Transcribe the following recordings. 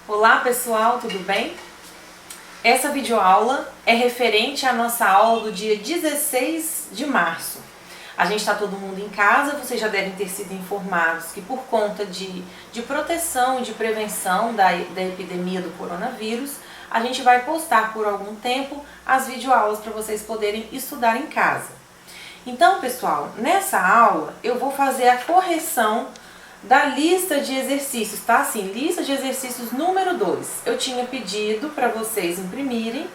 Olá pessoal, tudo bem? Essa videoaula é referente à nossa aula do dia 16 de março. A gente está todo mundo em casa, vocês já devem ter sido informados que por conta de proteção e de prevenção da epidemia do coronavírus, a gente vai postar por algum tempo as videoaulas para vocês poderem estudar em casa. Então pessoal, nessa aula eu vou fazer a correção da lista de exercícios, tá? Assim, lista de exercícios número 2. Eu tinha pedido para vocês imprimirem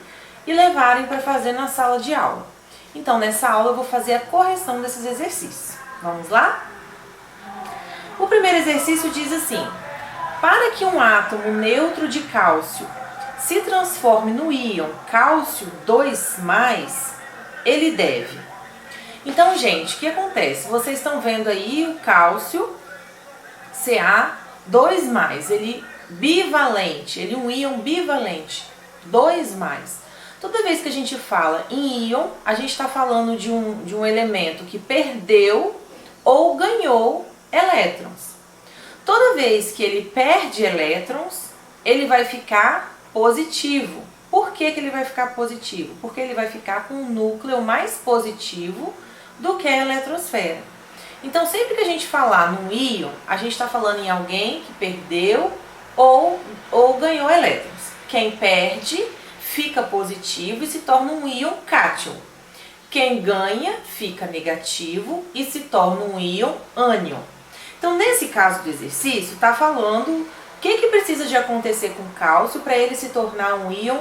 e levarem para fazer na sala de aula. Então, nessa aula eu vou fazer a correção desses exercícios. Vamos lá? O primeiro exercício diz assim: para que um átomo neutro de cálcio se transforme no íon cálcio 2+, ele deve. Então, gente, o que acontece? Vocês estão vendo aí o cálcio Ca2+, ele bivalente, ele é um íon bivalente, 2+. Toda vez que a gente fala em íon, a gente está falando de um elemento que perdeu ou ganhou elétrons. Toda vez que ele perde elétrons, ele vai ficar positivo. Por que ele vai ficar positivo? Porque ele vai ficar com um núcleo mais positivo do que a eletrosfera. Então, sempre que a gente falar num íon, a gente está falando em alguém que perdeu ou ganhou elétrons. Quem perde fica positivo e se torna um íon cátion. Quem ganha fica negativo e se torna um íon ânion. Então, nesse caso do exercício, está falando o que precisa de acontecer com o cálcio para ele se tornar um íon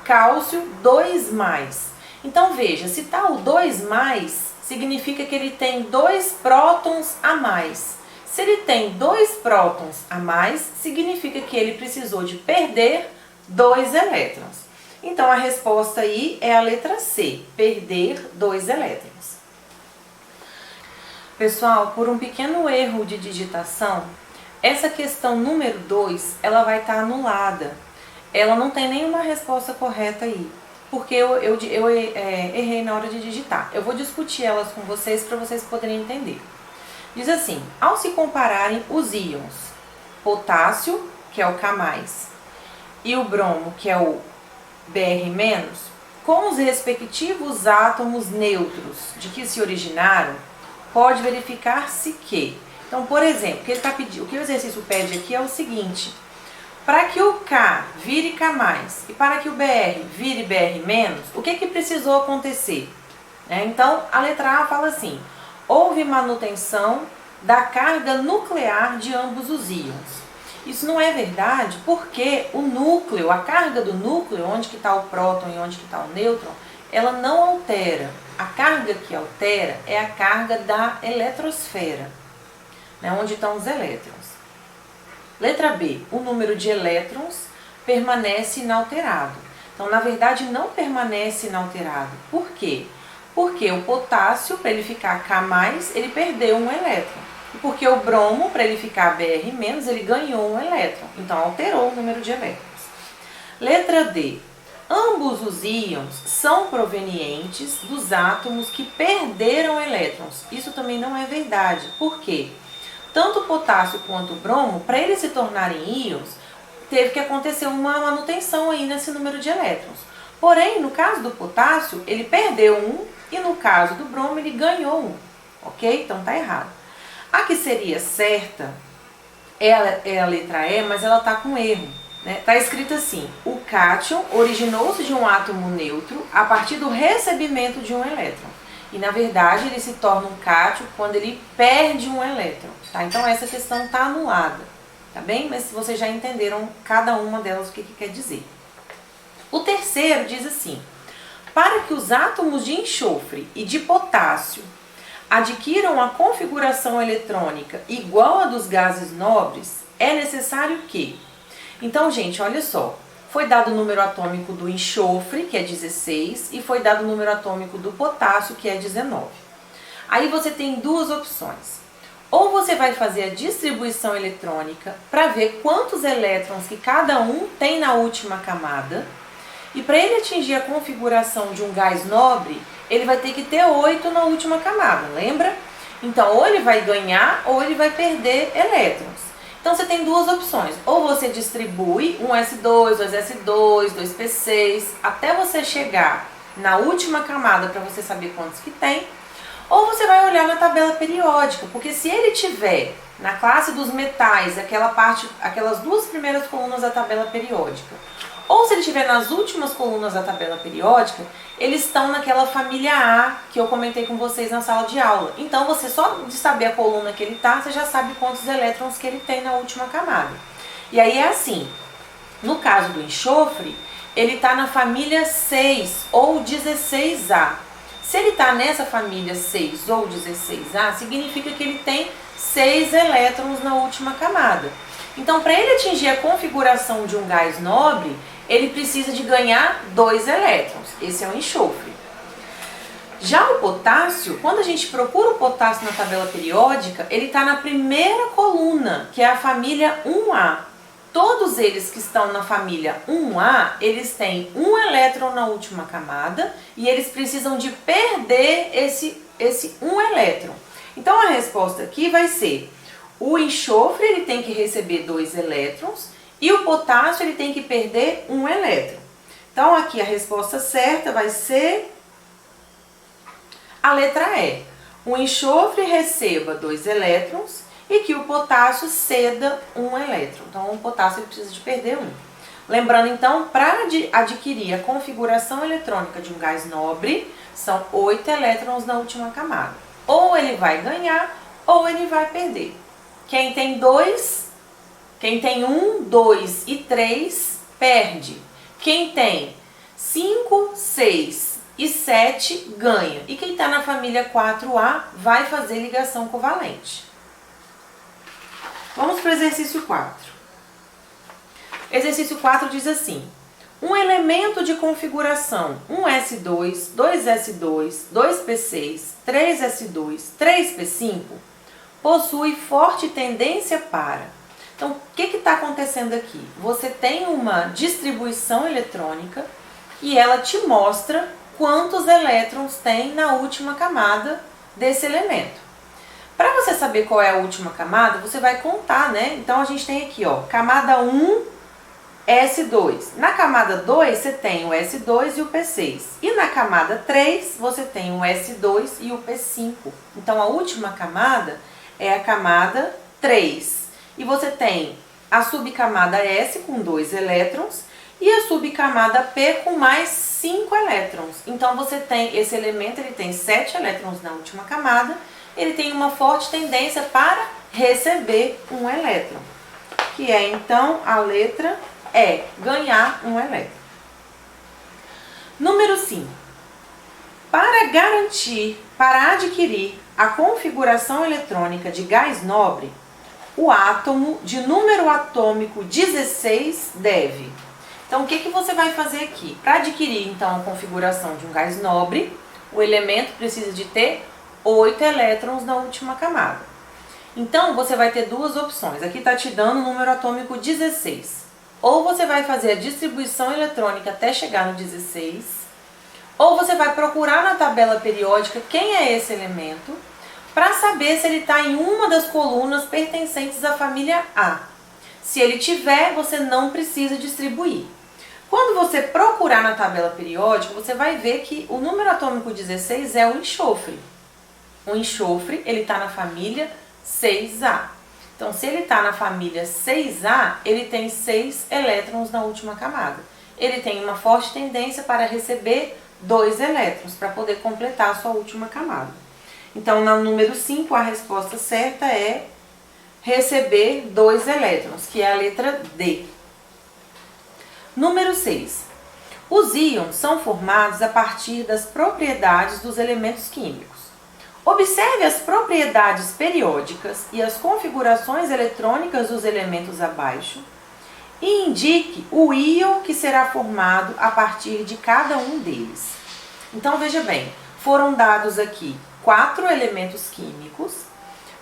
cálcio 2+. Então, veja, se está o 2+, significa que ele tem 2 prótons a mais. Se ele tem 2 prótons a mais, significa que ele precisou de perder 2 elétrons. Então, a resposta aí é a letra C, perder 2 elétrons. Pessoal, por um pequeno erro de digitação, essa questão número 2, ela vai estar anulada. Ela não tem nenhuma resposta correta aí, porque eu errei na hora de digitar. Eu vou discutir elas com vocês para vocês poderem entender. Diz assim: ao se compararem os íons potássio, que é o K+, e o bromo, que é o Br-, com os respectivos átomos neutros de que se originaram, pode verificar-se que... Então, por exemplo, o que o exercício pede aqui é o seguinte: para que o K vire K+, e para que o Br vire Br-, o que precisou acontecer? Então, a letra A fala assim: houve manutenção da carga nuclear de ambos os íons. Isso não é verdade, porque o núcleo, a carga do núcleo, onde que está o próton e onde que está o nêutron, ela não altera. A carga que altera é a carga da eletrosfera, onde estão os elétrons. Letra B, o número de elétrons permanece inalterado. Então, na verdade, não permanece inalterado. Por quê? Porque o potássio, para ele ficar K+, ele perdeu um elétron. E porque o bromo, para ele ficar Br-, ele ganhou um elétron. Então, alterou o número de elétrons. Letra D, ambos os íons são provenientes dos átomos que perderam elétrons. Isso também não é verdade. Por quê? Tanto o potássio quanto o bromo, para eles se tornarem íons, teve que acontecer uma manutenção aí nesse número de elétrons. Porém, no caso do potássio, ele perdeu um e no caso do bromo, ele ganhou um. Ok? Então tá errado. A que seria certa é a letra E, mas ela tá com erro. Tá escrito assim: o cátion originou-se de um átomo neutro a partir do recebimento de um elétron. E, na verdade, ele se torna um cátion quando ele perde um elétron. Tá? Então, essa questão está anulada. Tá bem? Mas vocês já entenderam cada uma delas o que quer dizer. O terceiro diz assim: para que os átomos de enxofre e de potássio adquiram a configuração eletrônica igual a dos gases nobres, é necessário que... Então, gente, olha só. Foi dado o número atômico do enxofre, que é 16, e foi dado o número atômico do potássio, que é 19. Aí você tem duas opções. Ou você vai fazer a distribuição eletrônica para ver quantos elétrons que cada um tem na última camada. E para ele atingir a configuração de um gás nobre, ele vai ter que ter 8 na última camada, lembra? Então, ou ele vai ganhar ou ele vai perder elétrons. Então você tem duas opções, ou você distribui um S2, 2S2, 2P6, até você chegar na última camada para você saber quantos que tem, ou você vai olhar na tabela periódica, porque se ele tiver na classe dos metais, aquelas duas primeiras colunas da tabela periódica, ou se ele estiver nas últimas colunas da tabela periódica, eles estão naquela família A que eu comentei com vocês na sala de aula. Então você só de saber a coluna que ele está, você já sabe quantos elétrons que ele tem na última camada. E aí é assim, no caso do enxofre, ele está na família 6 ou 16A. Se ele está nessa família 6 ou 16A, significa que ele tem 6 elétrons na última camada. Então, para ele atingir a configuração de um gás nobre, ele precisa de ganhar 2 elétrons. Esse é o enxofre. Já o potássio, quando a gente procura o potássio na tabela periódica, ele está na primeira coluna, que é a família 1A. Todos eles que estão na família 1A, eles têm 1 elétron na última camada e eles precisam de perder esse 1 elétron. Então a resposta aqui vai ser: o enxofre ele tem que receber 2 elétrons e o potássio ele tem que perder 1 elétron. Então aqui a resposta certa vai ser a letra E. O enxofre receba 2 elétrons e que o potássio ceda 1 elétron. Então o potássio ele precisa de perder 1. Lembrando então, para adquirir a configuração eletrônica de um gás nobre, são 8 elétrons na última camada. Ou ele vai ganhar ou ele vai perder. Quem tem 1, 2 e 3 perde. Quem tem 5, 6 e 7 ganha. E quem está na família 4A vai fazer ligação covalente. Vamos para o exercício 4. Exercício 4 diz assim: um elemento de configuração 1s2, 2s2, 2p6, 3s2, 3p5 possui forte tendência para... Então, o que está acontecendo aqui? Você tem uma distribuição eletrônica e ela te mostra quantos elétrons tem na última camada desse elemento. Para você saber qual é a última camada, você vai contar, né? Então, a gente tem aqui, ó, camada 1, S2. Na camada 2, você tem o S2 e o P6. E na camada 3, você tem o S2 e o P5. Então, a última camada é a camada 3. E você tem a subcamada S com 2 elétrons e a subcamada P com mais 5 elétrons. Então, você tem esse elemento, ele tem 7 elétrons na última camada, ele tem uma forte tendência para receber 1 elétron, que é, então, a letra E, ganhar 1 elétron. Número 5. Para adquirir a configuração eletrônica de gás nobre, o átomo de número atômico 16 deve... Então, o que você vai fazer aqui? Para adquirir, então, a configuração de um gás nobre, o elemento precisa de ter 8 elétrons na última camada. Então, você vai ter duas opções. Aqui está te dando o número atômico 16. Ou você vai fazer a distribuição eletrônica até chegar no 16, ou você vai procurar na tabela periódica quem é esse elemento, para saber se ele está em uma das colunas pertencentes à família A. Se ele tiver, você não precisa distribuir. Quando você procurar na tabela periódica, você vai ver que o número atômico 16 é o enxofre. O enxofre, ele está na família 6A. Então, se ele está na família 6A, ele tem 6 elétrons na última camada. Ele tem uma forte tendência para receber 2 elétrons, para poder completar a sua última camada. Então, no número 5, a resposta certa é receber 2 elétrons, que é a letra D. Número 6. Os íons são formados a partir das propriedades dos elementos químicos. Observe as propriedades periódicas e as configurações eletrônicas dos elementos abaixo e indique o íon que será formado a partir de cada um deles. Então, veja bem, foram dados aqui 4 elementos químicos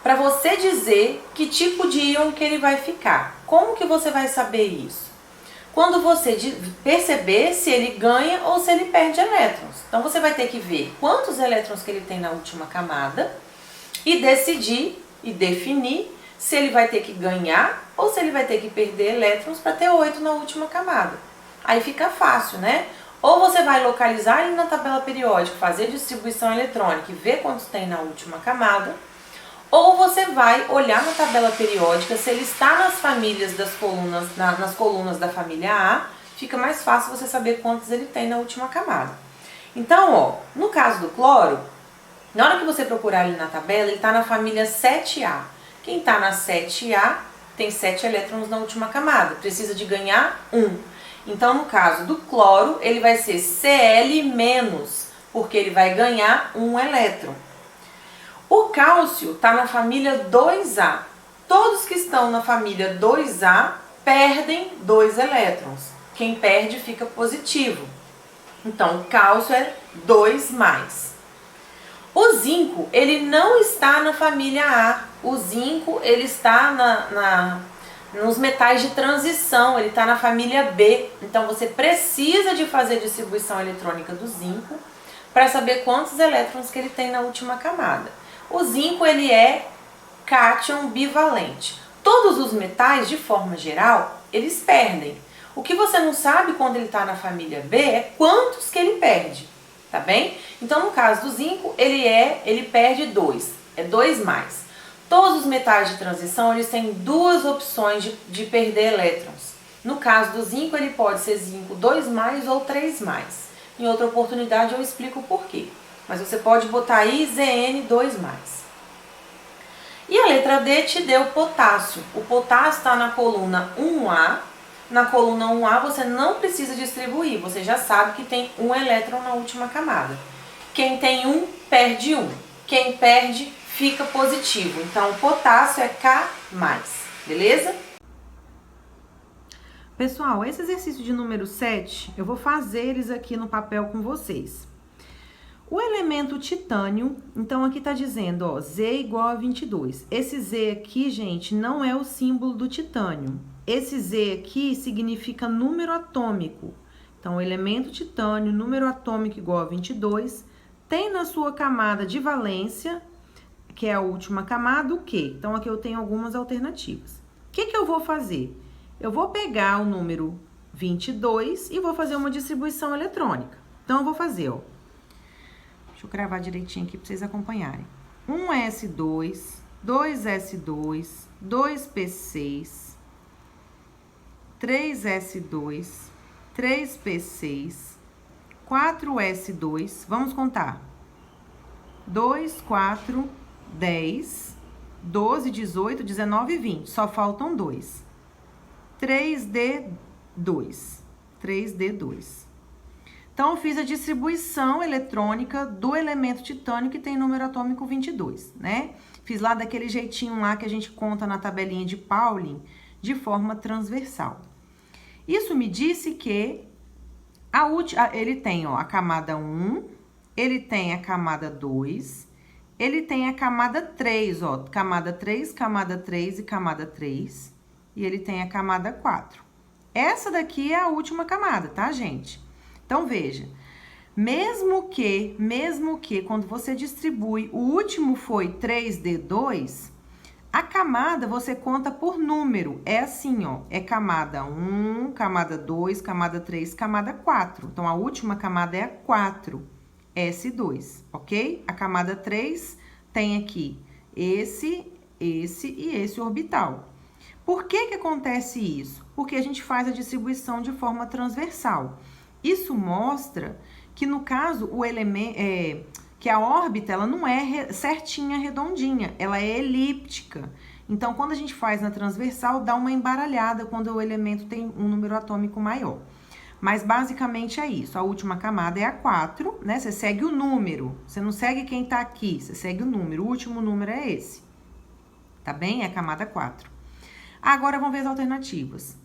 para você dizer que tipo de íon que ele vai ficar. Como que você vai saber isso? Quando você perceber se ele ganha ou se ele perde elétrons. Então, você vai ter que ver quantos elétrons que ele tem na última camada e decidir e definir Se ele vai ter que ganhar ou se ele vai ter que perder elétrons para ter 8 na última camada. Aí fica fácil, né? Ou você vai localizar ele na tabela periódica, fazer distribuição eletrônica e ver quantos tem na última camada, ou você vai olhar na tabela periódica, se ele está nas famílias das colunas, nas colunas da família A, fica mais fácil você saber quantos ele tem na última camada. Então, ó, no caso do cloro, na hora que você procurar ele na tabela, ele está na família 7A. Quem está na 7A tem 7 elétrons na última camada, precisa de ganhar 1. Então, no caso do cloro, ele vai ser Cl-, porque ele vai ganhar 1 elétron. O cálcio está na família 2A. Todos que estão na família 2A perdem 2 elétrons. Quem perde fica positivo. Então, o cálcio é 2+. O zinco, ele não está na família A. O zinco, ele está nos metais de transição, ele está na família B. Então, você precisa de fazer distribuição eletrônica do zinco para saber quantos elétrons que ele tem na última camada. O zinco, ele é cátion bivalente. Todos os metais, de forma geral, eles perdem. O que você não sabe quando ele está na família B é quantos que ele perde, tá bem? Então, no caso do zinco, ele perde 2, é 2+. Todos os metais de transição, eles têm duas opções de perder elétrons. No caso do zinco, ele pode ser zinco 2+ ou 3+. Em outra oportunidade eu explico o porquê. Mas você pode botar aí Zn2+. E a letra D te deu potássio. O potássio está na coluna 1A. Na coluna 1A você não precisa distribuir. Você já sabe que tem 1 elétron na última camada. Quem tem 1, perde 1. Quem perde, fica positivo. Então, o potássio é K+, beleza? Pessoal, esse exercício de número 7, eu vou fazer eles aqui no papel com vocês. O elemento titânio, então aqui tá dizendo, ó, Z igual a 22. Esse Z aqui, gente, não é o símbolo do titânio. Esse Z aqui significa número atômico. Então, o elemento titânio, número atômico igual a 22, tem na sua camada de valência, que é a última camada, o quê? Então, aqui eu tenho algumas alternativas. O que que eu vou fazer? Eu vou pegar o número 22 e vou fazer uma distribuição eletrônica. Então, eu vou fazer, ó. Deixa eu cravar direitinho aqui para vocês acompanharem. 1s2, 2s2, 2p6, 3s2, 3p6, 4s2, vamos contar. 2, 4, 10, 12, 18, 19 e 20. Só faltam 2. 3D2. 3D2. Então, eu fiz a distribuição eletrônica do elemento titânio que tem número atômico 22, né? Fiz lá daquele jeitinho lá que a gente conta na tabelinha de Pauling, de forma transversal. Isso me disse que ele tem, ó, a camada 1, ele tem a camada 2, ele tem a camada 3, ó, camada 3 e camada 3, e ele tem a camada 4. Essa daqui é a última camada, tá, gente? Então, veja, mesmo que quando você distribui, o último foi 3D2, a camada você conta por número. É assim, ó, é camada 1, camada 2, camada 3, camada 4. Então, a última camada é a 4, S2, ok? A camada 3 tem aqui esse e esse orbital. Por que que acontece isso? Porque a gente faz a distribuição de forma transversal. Isso mostra que, no caso, o elemento, que a órbita ela não é certinha, redondinha, ela é elíptica. Então, quando a gente faz na transversal, dá uma embaralhada quando o elemento tem um número atômico maior. Mas, basicamente, é isso. A última camada é a 4, né? Você segue o número. Você não segue quem tá aqui, você segue o número. O último número é esse. Tá bem? É a camada 4. Agora, vamos ver as alternativas.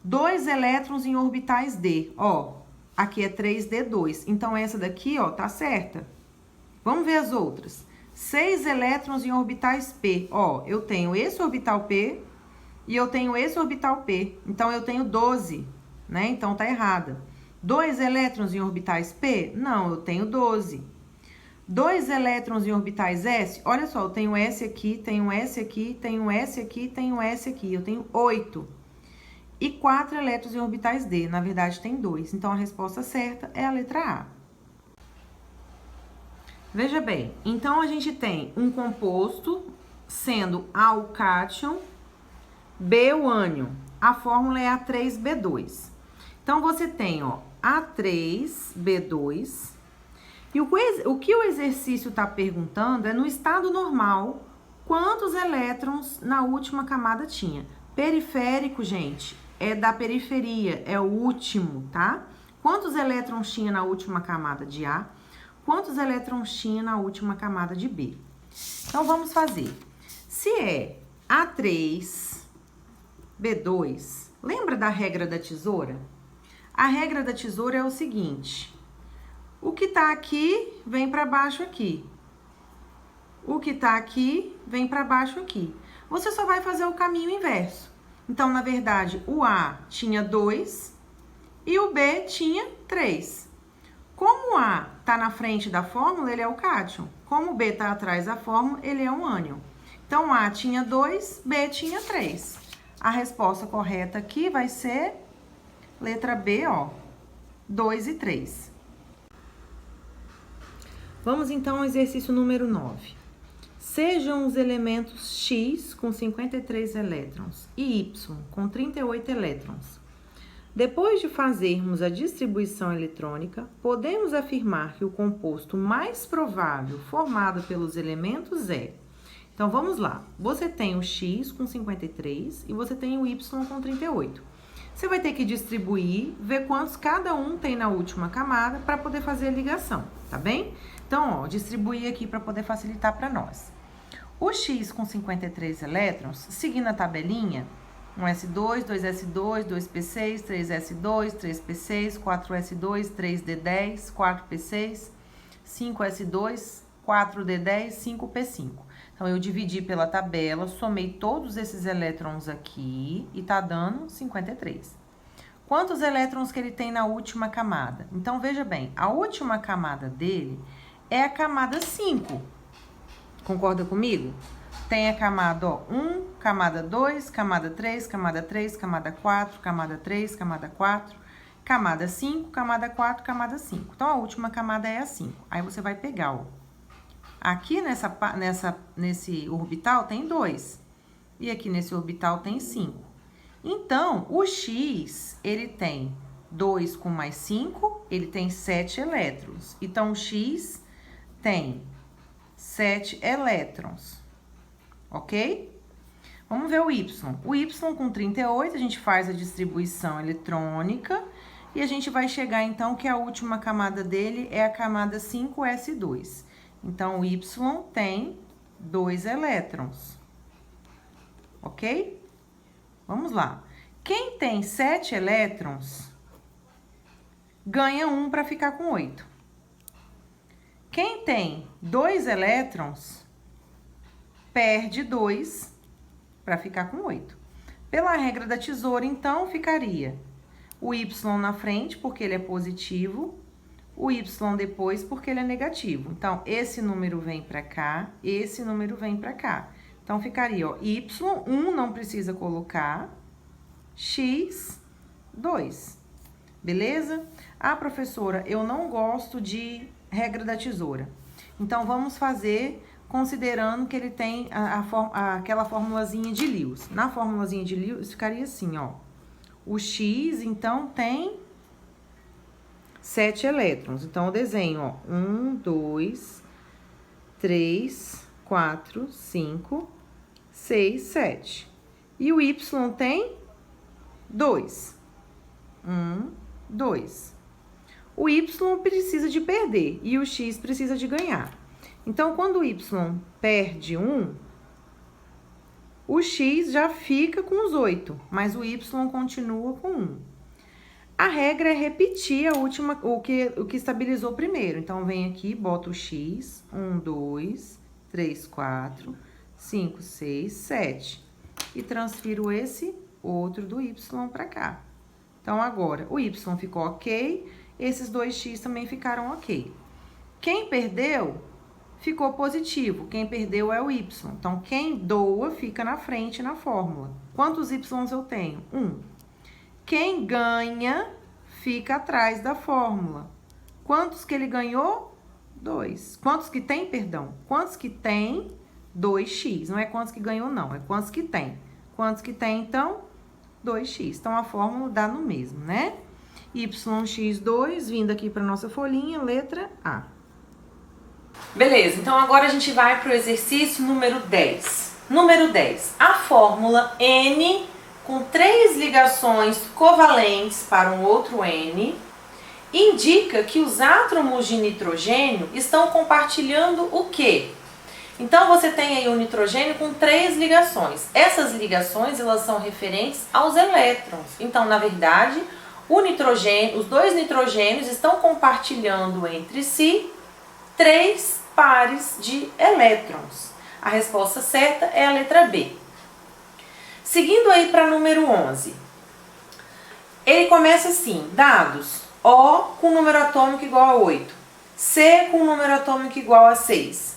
2 elétrons em orbitais D. Ó, aqui é 3D2. Então, essa daqui, ó, tá certa. Vamos ver as outras. 6 elétrons em orbitais P. Ó, eu tenho esse orbital P e eu tenho esse orbital P. Então, eu tenho 12, né? Então, tá errada. 2 elétrons em orbitais P? Não, eu tenho 12. 2 elétrons em orbitais S, olha só, eu tenho S aqui, tenho S aqui, tenho S aqui, tenho S aqui, eu tenho 8. E 4 elétrons em orbitais D, na verdade tem 2. Então, a resposta certa é a letra A. Veja bem, então a gente tem um composto sendo A o cátion, B o ânion. A fórmula é A3B2. Então, você tem, ó, A3B2. E o que o exercício está perguntando é, no estado normal, quantos elétrons na última camada tinha. Periférico, gente, é da periferia, é o último, tá? Quantos elétrons tinha na última camada de A? Quantos elétrons tinha na última camada de B? Então, vamos fazer. Se é A3B2, lembra da regra da tesoura? A regra da tesoura é o seguinte: o que tá aqui vem para baixo aqui. O que tá aqui vem para baixo aqui. Você só vai fazer o caminho inverso. Então, na verdade, o A tinha 2 e o B tinha 3. Como o A tá na frente da fórmula, ele é o cátion. Como o B tá atrás da fórmula, ele é um ânion. Então, A tinha 2, B tinha 3. A resposta correta aqui vai ser letra B, ó, 2 e 3. Vamos então ao exercício número 9. Sejam os elementos X com 53 elétrons e Y com 38 elétrons. Depois de fazermos a distribuição eletrônica, podemos afirmar que o composto mais provável formado pelos elementos é... Então, vamos lá. Você tem o X com 53 e você tem o Y com 38. Você vai ter que distribuir, ver quantos cada um tem na última camada para poder fazer a ligação, tá bem? Então, ó, distribuir aqui para poder facilitar para nós. O X com 53 elétrons, seguindo a tabelinha, 1s2, 2s2, 2p6, 3s2, 3p6, 4s2, 3d10, 4p6, 5s2, 4d10, 5p5. Então, eu dividi pela tabela, somei todos esses elétrons aqui e tá dando 53. Quantos elétrons que ele tem na última camada? Então, veja bem, a última camada dele é a camada 5. Concorda comigo? Tem a camada, ó, 1, camada 2, camada 3, camada 3, camada 4, camada 3, camada 4, camada 5, camada 4, camada 5. Então, a última camada é a 5. Aí, você vai pegar, ó. Aqui nesse orbital tem 2. E aqui nesse orbital tem 5. Então, o X, ele tem 2 com mais 5, ele tem 7 elétrons. Então, o X tem 7 elétrons. Ok? Vamos ver o Y. O Y com 38, a gente faz a distribuição eletrônica. E a gente vai chegar, então, que a última camada dele é a camada 5s2. Então, o Y tem 2 elétrons. Ok? Vamos lá. Quem tem 7 elétrons, ganha 1 para ficar com 8. Quem tem 2 elétrons, perde 2 para ficar com 8. Pela regra da tesoura, então, ficaria o Y na frente, porque ele é positivo, o Y depois, porque ele é negativo. Então, esse número vem para cá, esse número vem para cá. Então, ficaria, ó, Y1 não precisa colocar, X, 2. Beleza? Ah, professora, eu não gosto de regra da tesoura. Então, vamos fazer considerando que ele tem aquela formulazinha de Lewis. Na formulazinha de Lewis, ficaria assim, ó. O X, então, tem 7 elétrons. Então, eu desenho, ó, 1, 2, 3, 4, 5, 6, 7. E o Y tem 2. 1, 2. O Y precisa de perder e o X precisa de ganhar. Então, quando o Y perde 1, o X já fica com os 8, mas o Y continua com 1. A regra é repetir o que estabilizou primeiro. Então, vem aqui, bota o X, 1, 2, 3, 4, 5, 6, 7. E transfiro esse outro do Y para cá. Então, agora, o Y ficou ok, esses dois X também ficaram ok. Quem perdeu ficou positivo. Quem perdeu é o Y. Então, quem doa fica na frente na fórmula. Quantos Ys eu tenho? 1. Quem ganha fica atrás da fórmula. Quantos que ele ganhou? 2. Quantos que tem, perdão? Quantos que tem? 2x. Não é quantos que ganhou, não. É quantos que tem. Quantos que tem, então? 2x. Então, a fórmula dá no mesmo, né? YX2, vindo aqui para nossa folhinha, letra A. Beleza, então agora a gente vai para o exercício número 10. Número 10. A fórmula N com 3 ligações covalentes para um outro N indica que os átomos de nitrogênio estão compartilhando o quê? Então, você tem aí o nitrogênio com 3 ligações. Essas ligações, elas são referentes aos elétrons. Então, na verdade, os 2 nitrogênios estão compartilhando entre si 3 pares de elétrons. A resposta certa é a letra B. Seguindo aí para número 11. Ele começa assim, dados O com número atômico igual a 8, C com número atômico igual a 6,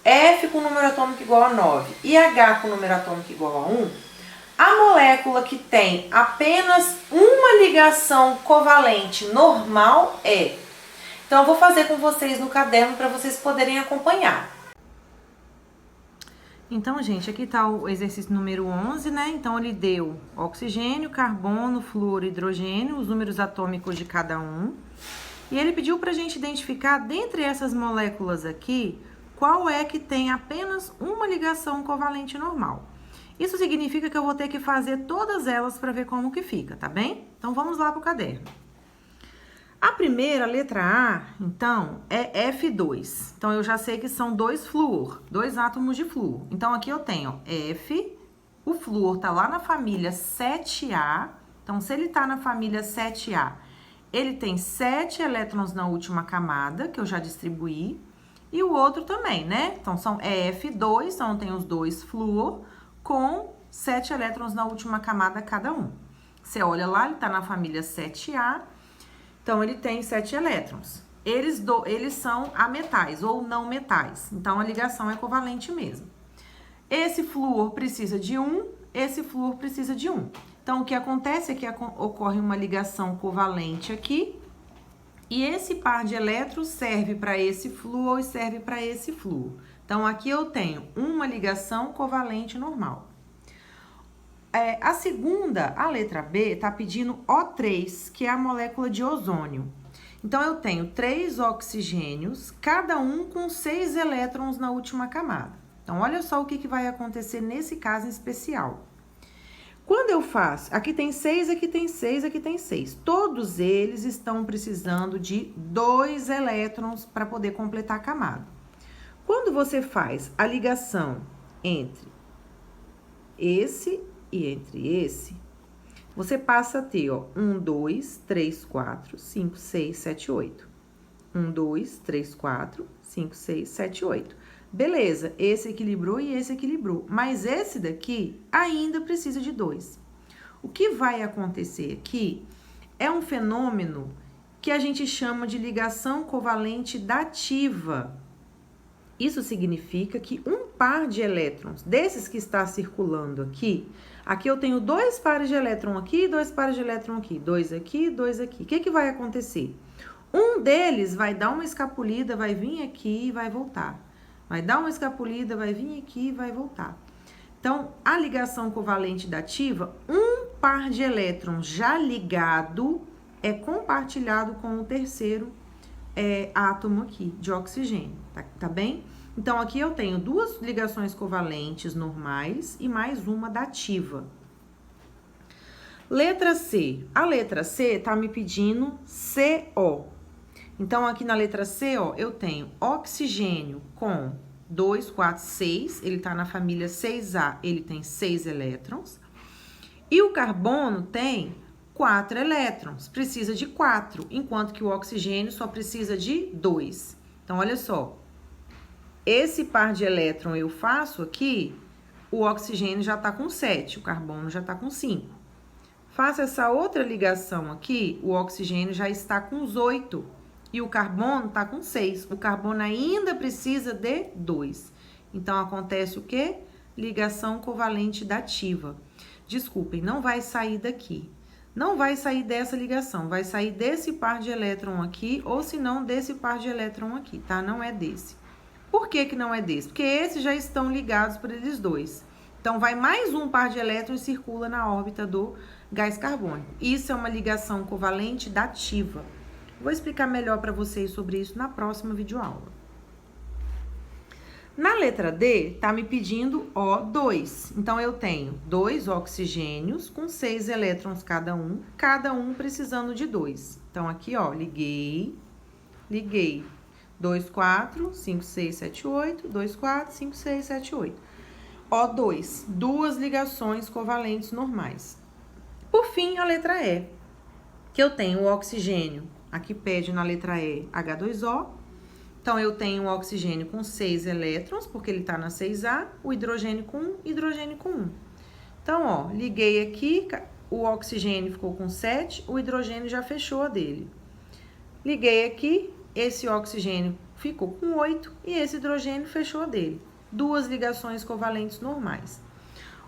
F com número atômico igual a 9 e H com número atômico igual a 1, a molécula que tem apenas uma ligação covalente normal é. Então, eu vou fazer com vocês no caderno para vocês poderem acompanhar. Então, gente, aqui está o exercício número 11, né? Então, ele deu oxigênio, carbono, flúor, hidrogênio, os números atômicos de cada um. E ele pediu para a gente identificar, dentre essas moléculas aqui, qual é que tem apenas uma ligação covalente normal. Isso significa que eu vou ter que fazer todas elas para ver como que fica, tá bem? Então, vamos lá para o caderno. A primeira, letra A, então, é F2. Então, eu já sei que são 2 flúor, 2 átomos de flúor. Então, aqui eu tenho F, o flúor tá lá na família 7A. Então, se ele tá na família 7A, ele tem 7 elétrons na última camada, que eu já distribuí. E o outro também, né? Então, é F2, então tem os 2 flúor com 7 elétrons na última camada cada um. Você olha lá, ele tá na família 7A. Então, ele tem 7 elétrons. Eles são ametais ou não metais. Então, a ligação é covalente mesmo. Esse flúor precisa de 1, esse flúor precisa de 1. Então, o que acontece é que ocorre uma ligação covalente aqui. E esse par de elétrons serve para esse flúor e serve para esse flúor. Então, aqui eu tenho uma ligação covalente normal. A segunda, a letra B, está pedindo O3, que é a molécula de ozônio. Então, eu tenho 3 oxigênios, cada um com 6 elétrons na última camada. Então, olha só o que vai acontecer nesse caso em especial. Quando eu faço, aqui tem 6, aqui tem 6, aqui tem 6. Todos eles estão precisando de 2 elétrons para poder completar a camada. Quando você faz a ligação entre esse e entre esse, você passa a ter, ó, 1, 2, 3, 4, 5, 6, 7, 8. 1, 2, 3, 4, 5, 6, 7, 8. Beleza, esse equilibrou e esse equilibrou, mas esse daqui ainda precisa de 2. O que vai acontecer aqui é um fenômeno que a gente chama de ligação covalente dativa. Isso significa que um par de elétrons, desses que está circulando aqui, aqui eu tenho 2 pares de elétron aqui, 2 pares de elétron aqui, 2 aqui, 2 aqui. O que vai acontecer? Um deles vai dar uma escapulida, vai vir aqui e vai voltar. Vai dar uma escapulida, vai vir aqui e vai voltar. Então, a ligação covalente dativa, um par de elétrons já ligado é compartilhado com o terceiro átomo aqui de oxigênio, tá bem? Então, aqui eu tenho 2 ligações covalentes normais e mais uma dativa. Letra C. A letra C tá me pedindo CO. Então, aqui na letra C, ó, eu tenho oxigênio com 2, 4, 6. Ele tá na família 6A, ele tem 6 elétrons. E o carbono tem 4 elétrons, precisa de 4, enquanto que o oxigênio só precisa de 2. Então, olha só, esse par de elétron eu faço aqui, o oxigênio já tá com 7, o carbono já tá com 5. Faço essa outra ligação aqui, o oxigênio já está com os 8 e o carbono tá com 6. O carbono ainda precisa de 2. Então, acontece o quê? Ligação covalente dativa. Desculpem, não vai sair daqui. Não vai sair dessa ligação, vai sair desse par de elétron aqui, ou se não, desse par de elétron aqui, tá? Não é desse. Por que que não é desse? Porque esses já estão ligados por eles dois. Então, vai mais um par de elétrons e circula na órbita do gás carbônico. Isso é uma ligação covalente dativa. Vou explicar melhor para vocês sobre isso na próxima videoaula. Na letra D, tá me pedindo O2. Então, eu tenho 2 oxigênios com 6 elétrons cada um precisando de 2. Então, aqui, ó, liguei. 2, 4, 5, 6, 7, 8. 2, 4, 5, 6, 7, 8. O2, duas ligações covalentes normais. Por fim, a letra E, que eu tenho o oxigênio. Aqui pede na letra E H2O. Então, eu tenho o oxigênio com 6 elétrons, porque ele está na 6A, o hidrogênio com 1, hidrogênio com 1. Então, ó, liguei aqui, o oxigênio ficou com 7, o hidrogênio já fechou a dele. Liguei aqui, esse oxigênio ficou com 8 e esse hidrogênio fechou a dele. Duas ligações covalentes normais.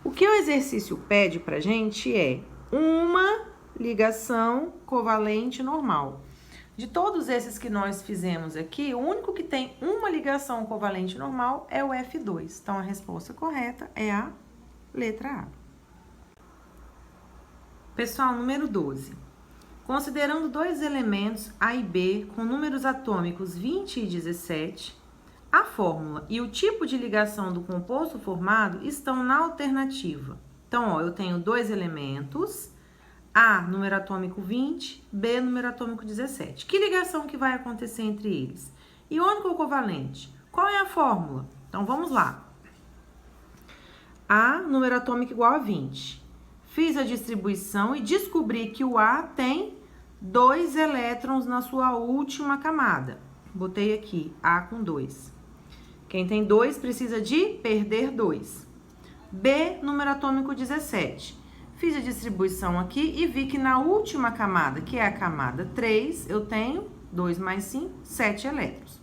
O que o exercício pede pra gente é uma ligação covalente normal. De todos esses que nós fizemos aqui, o único que tem uma ligação covalente normal é o F2. Então, a resposta correta é a letra A. Pessoal, número 12. Considerando dois elementos A e B com números atômicos 20 e 17, a fórmula e o tipo de ligação do composto formado estão na alternativa. Então, ó, eu tenho dois elementos, A, número atômico 20, B, número atômico 17. Que ligação que vai acontecer entre eles? Iônico ou covalente? Qual é a fórmula? Então, vamos lá. A, número atômico igual a 20. Fiz a distribuição e descobri que o A tem 2 elétrons na sua última camada. Botei aqui, A com 2. Quem tem 2 precisa de perder 2. B, número atômico 17. Fiz a distribuição aqui e vi que na última camada, que é a camada 3, eu tenho 2 mais 5, 7 elétrons.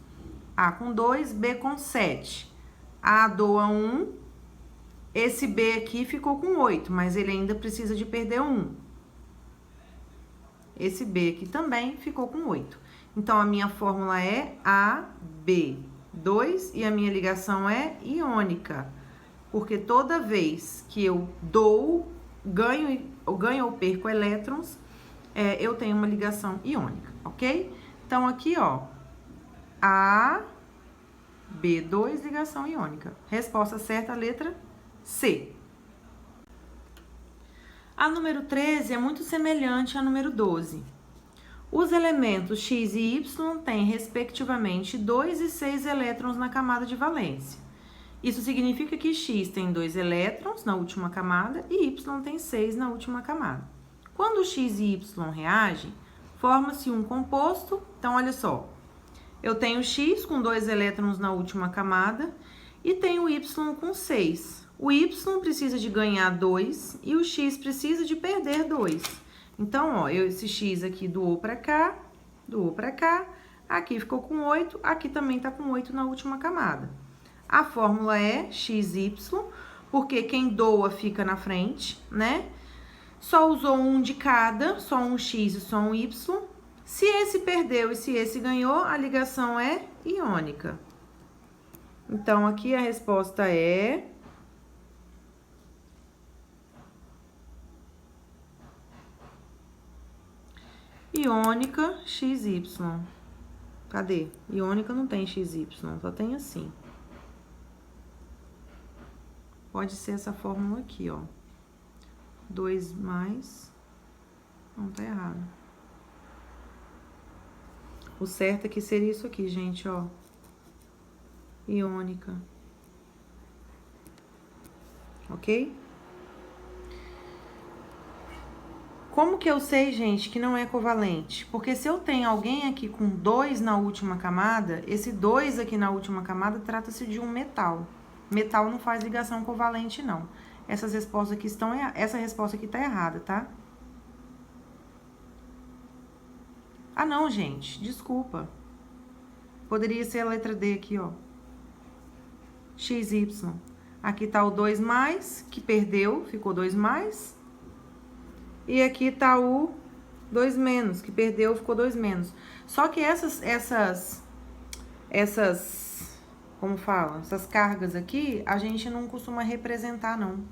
A com 2, B com 7. A doa 1. Esse B aqui ficou com 8, mas ele ainda precisa de perder 1. Esse B aqui também ficou com 8. Então, a minha fórmula é AB2 e a minha ligação é iônica. Porque toda vez que eu dou, ganho ou perco elétrons, eu tenho uma ligação iônica, ok? Então, aqui, ó, AB2, ligação iônica. Resposta certa, letra C. A número 13 é muito semelhante à número 12. Os elementos X e Y têm, respectivamente, 2 e 6 elétrons na camada de valência. Isso significa que X tem 2 elétrons na última camada e Y tem 6 na última camada. Quando X e Y reagem, forma-se um composto. Então, olha só, eu tenho X com 2 elétrons na última camada e tenho Y com 6. O Y precisa de ganhar 2 e o X precisa de perder 2. Então, ó, esse X aqui doou para cá, aqui ficou com 8, aqui também tá com 8 na última camada. A fórmula é XY, porque quem doa fica na frente, né? Só usou um de cada, só um X e só um Y. Se esse perdeu e se esse ganhou, a ligação é iônica. Então, aqui a resposta é iônica XY. Cadê? Iônica não tem XY, só tem assim. Pode ser essa fórmula aqui, ó. 2 mais... Não, tá errado. O certo aqui seria isso aqui, gente, ó. Iônica. Ok? Como que eu sei, gente, que não é covalente? Porque se eu tenho alguém aqui com 2 na última camada, esse 2 aqui na última camada trata-se de um metal. Metal não faz ligação covalente, não. Essa resposta aqui tá errada, tá? Ah, não, gente, desculpa. Poderia ser a letra D aqui, ó. XY. Aqui tá o 2 mais, que perdeu, ficou 2 mais. E aqui tá o 2 menos, que perdeu, ficou 2 menos. Só que essas, como fala? Essas cargas aqui, a gente não costuma representar, não.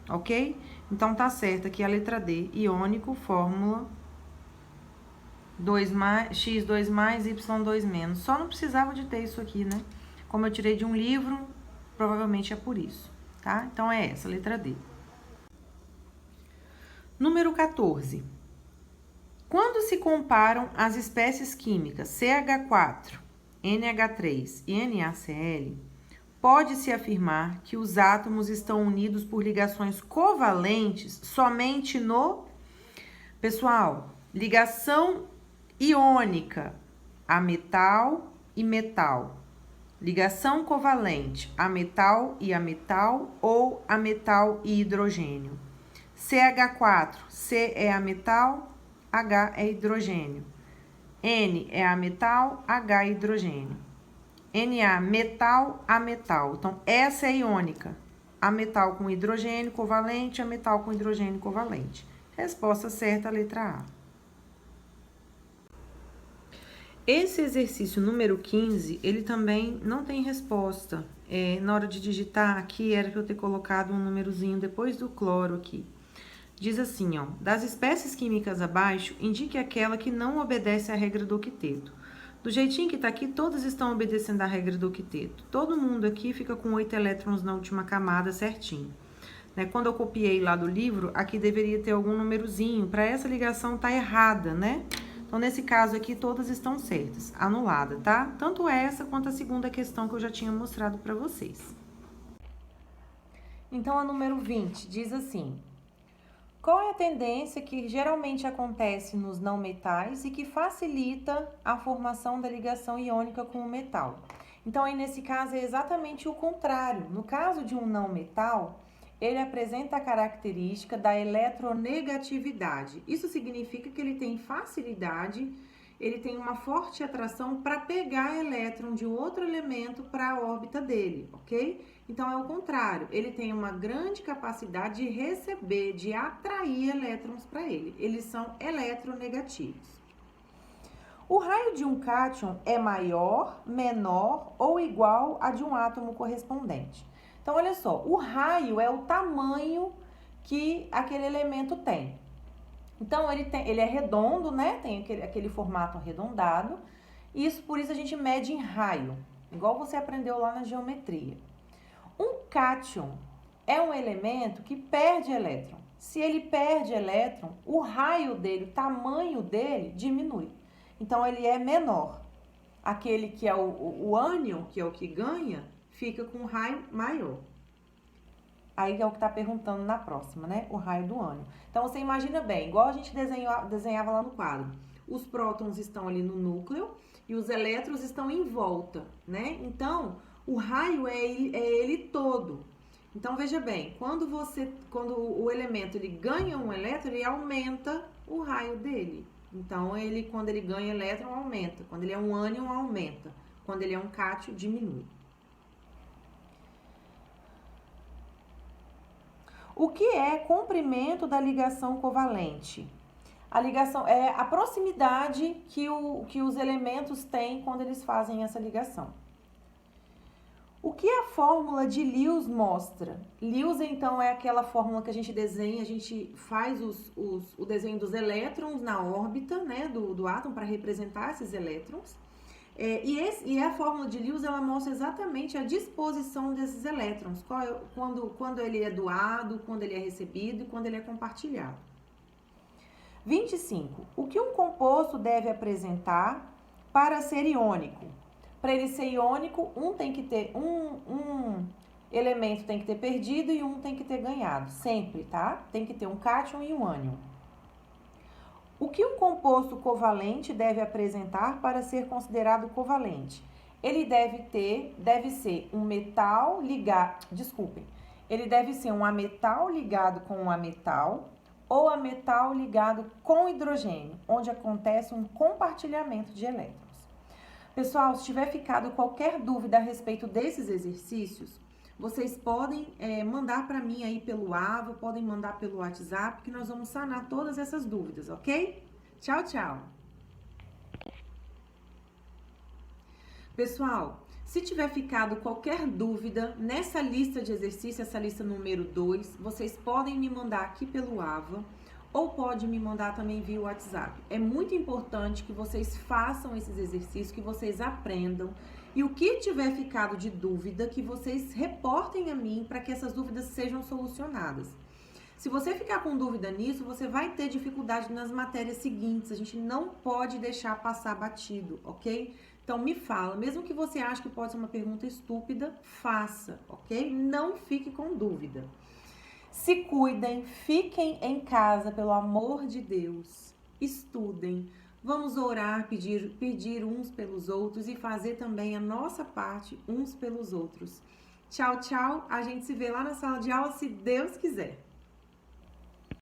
Ok? Então, tá certo aqui a letra D, iônico, fórmula 2 mais, x2 mais, y2 menos. Só não precisava de ter isso aqui, né? Como eu tirei de um livro, provavelmente é por isso, tá? Então, é essa, letra D. Número 14. Quando se comparam as espécies químicas CH4, NH3 e NaCl, pode-se afirmar que os átomos estão unidos por ligações covalentes somente no... Pessoal, ligação iônica a metal e metal. Ligação covalente a metal ou a metal e hidrogênio. CH4, C é a metal, H é hidrogênio. N é a metal, H é hidrogênio. Na, metal a metal. Então, essa é iônica. A metal com hidrogênio covalente, a metal com hidrogênio covalente. Resposta certa, letra A. Esse exercício número 15, ele também não tem resposta. Na hora de digitar aqui, era para eu ter colocado um númerozinho depois do cloro aqui. Diz assim, ó, das espécies químicas abaixo, indique aquela que não obedece à regra do octeto. Do jeitinho que tá aqui, todas estão obedecendo à regra do octeto. Todo mundo aqui fica com 8 elétrons na última camada certinho. Né? Quando eu copiei lá do livro, aqui deveria ter algum númerozinho. Para essa ligação tá errada, né? Então, nesse caso aqui, todas estão certas. Anulada, tá? Tanto essa quanto a segunda questão que eu já tinha mostrado para vocês. Então, a número 20 diz assim: qual é a tendência que geralmente acontece nos não metais e que facilita a formação da ligação iônica com o metal? Então, aí nesse caso é exatamente o contrário. No caso de um não metal, ele apresenta a característica da eletronegatividade. Isso significa que ele tem facilidade, ele tem uma forte atração para pegar elétron de outro elemento para a órbita dele, ok? Então, é o contrário, ele tem uma grande capacidade de receber, de atrair elétrons para ele. Eles são eletronegativos. O raio de um cátion é maior, menor ou igual a de um átomo correspondente. Então, olha só, o raio é o tamanho que aquele elemento tem. Então, ele é redondo, né? Tem aquele formato arredondado. Por isso a gente mede em raio, igual você aprendeu lá na geometria. Um cátion é um elemento que perde elétron. Se ele perde elétron, o raio dele, o tamanho dele diminui. Então, ele é menor. Aquele que é o ânion, que é o que ganha, fica com um raio maior. Aí é o que está perguntando na próxima, né? O raio do ânion. Então, você imagina bem, igual a gente desenhava lá no quadro. Os prótons estão ali no núcleo e os elétrons estão em volta, né? Então, o raio é ele todo. Então, veja bem, quando o elemento ele ganha um elétron, ele aumenta o raio dele. Então, quando ele ganha elétron, aumenta. Quando ele é um ânion, aumenta. Quando ele é um cátion, diminui. O que é comprimento da ligação covalente? A ligação é a proximidade que os elementos têm quando eles fazem essa ligação. O que a fórmula de Lewis mostra? Lewis, então, é aquela fórmula que a gente desenha, a gente faz o desenho dos elétrons na órbita, né, do átomo para representar esses elétrons. E a fórmula de Lewis, ela mostra exatamente a disposição desses elétrons, quando ele é doado, quando ele é recebido e quando ele é compartilhado. 25. O que um composto deve apresentar para ser iônico? Para ele ser iônico, um elemento tem que ter perdido e um tem que ter ganhado, sempre, tá? Tem que ter um cátion e um ânion. O que um composto covalente deve apresentar para ser considerado covalente? Ele deve ser um metal ligado, ele deve ser um ametal ligado com um ametal ou a metal ligado com hidrogênio, onde acontece um compartilhamento de elétrons. Pessoal, se tiver ficado qualquer dúvida a respeito desses exercícios, vocês podem mandar para mim aí pelo AVA, podem mandar pelo WhatsApp, que nós vamos sanar todas essas dúvidas, ok? Tchau, tchau! Pessoal, se tiver ficado qualquer dúvida nessa lista de exercícios, essa lista número 2, vocês podem me mandar aqui pelo AVA ou pode me mandar também via WhatsApp. É muito importante que vocês façam esses exercícios, que vocês aprendam e o que tiver ficado de dúvida, que vocês reportem a mim para que essas dúvidas sejam solucionadas. Se você ficar com dúvida nisso, você vai ter dificuldade nas matérias seguintes. A gente não pode deixar passar batido, ok? Então me fala, mesmo que você ache que pode ser uma pergunta estúpida, faça, ok? Não fique com dúvida. Se cuidem, fiquem em casa, pelo amor de Deus. Estudem. Vamos orar, pedir uns pelos outros e fazer também a nossa parte uns pelos outros. Tchau, tchau. A gente se vê lá na sala de aula, se Deus quiser.